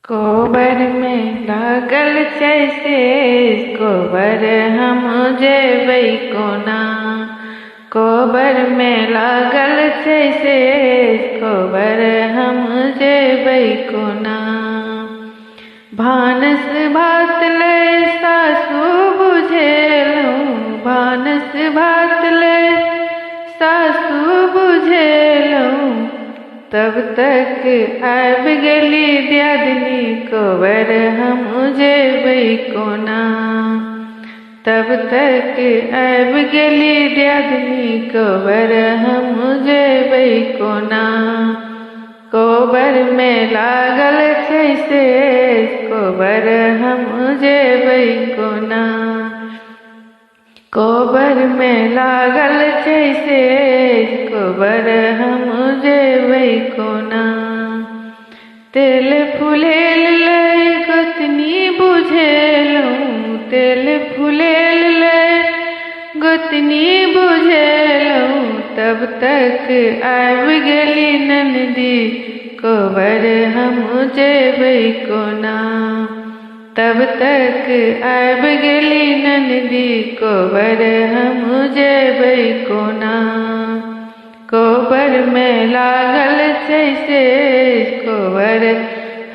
कोबर में लागल छै शेष, कोबर हम जेबै कोना। कोबर में लागल छै शेष, कोबर हम जेबै कोना। भानस भात लै सासु बुझेलहुँ, भानस भात लै सासु बुझेलहुँ। तब तक आबि गेली दियादनी, कोबर हम जेबै कोना। तब तक आबि गेली दियादनी, कोबर हम जेबै कोना। कोबर में लागल छै शेष, कोबर हम जेबै कोना। कोबर में लागल छै शेष, कोबर हम जेबै कोना। तेल फुलेल लै गोतनी बुझेलहुँ, तेल फुलेल लै गोतनी बुझेलहुँ। तब तक आबि गेली ननदी, कोबर हम जेबै कोना। तब तक आबि गेली ननदी, कोबर हम जेबै कोना। कोबर में लागल छै शेष, कोबर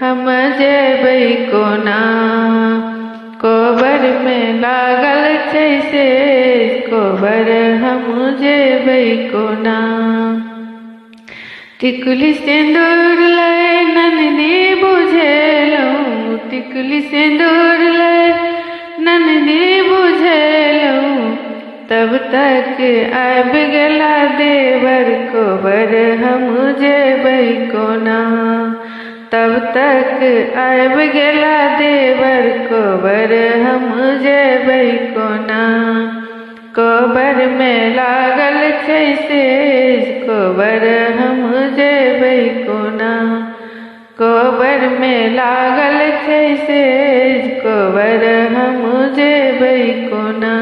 हम जेबै कोना। कोबर में लागल छै शेष, कोबर हम जेबै कोना। टिकुली सिंदूर लै ननदी बुझेलहुँ, टिकुली सिंदूर लै ननदी बुझेलहुँ। तब तक आबि गेला देवर, कोबर हम जेबै कोना। तब तक आबि गेला देवर, कोबर हम जेबै कोना। कोबर में लागल छै शेष, कोबर हम जेबै कोना। कोबर में लागल छै शेष, कोबर हम जेबै कोना।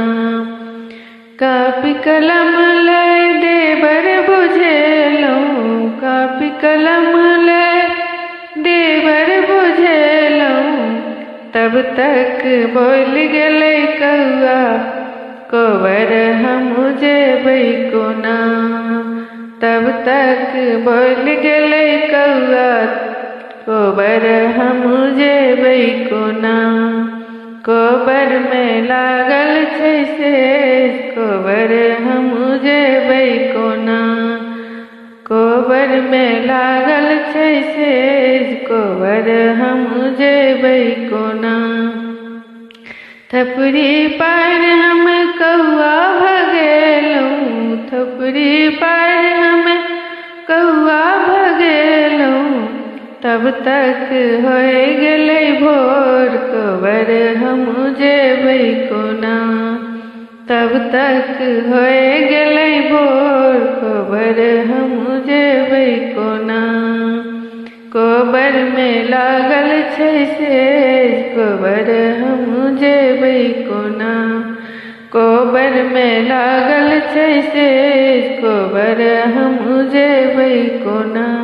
कापी कलम लै देवर बुझेलहुँ, कापी कलम लै देवर बुझेलहुँ। तब तक बोलि गेलै कौआ, कोबर हम जेबै कोना। तब तक बोलि गेलै कौआ, कोबर हम जेबै कोना। कोबर में लागल छै शेष, कोबर हम जेबै कोना। कोबर में लागल छै शेष, कोबर हम जेबै कोना। थपड़ी पार हम कौआ भगेलहुँ, थपड़ी पार हम कौआ भगेलहुँ। तब तक होय गेलै भोर, कोबर हम जेबै कोना। तब तक होय गेलै भोर, कोबर हम जेबै कोना। कोबर में लागल छै शेष, कोबर हम जेबै कोना। कोबर में लागल छै शेष, कोबर हम जेबै कोना।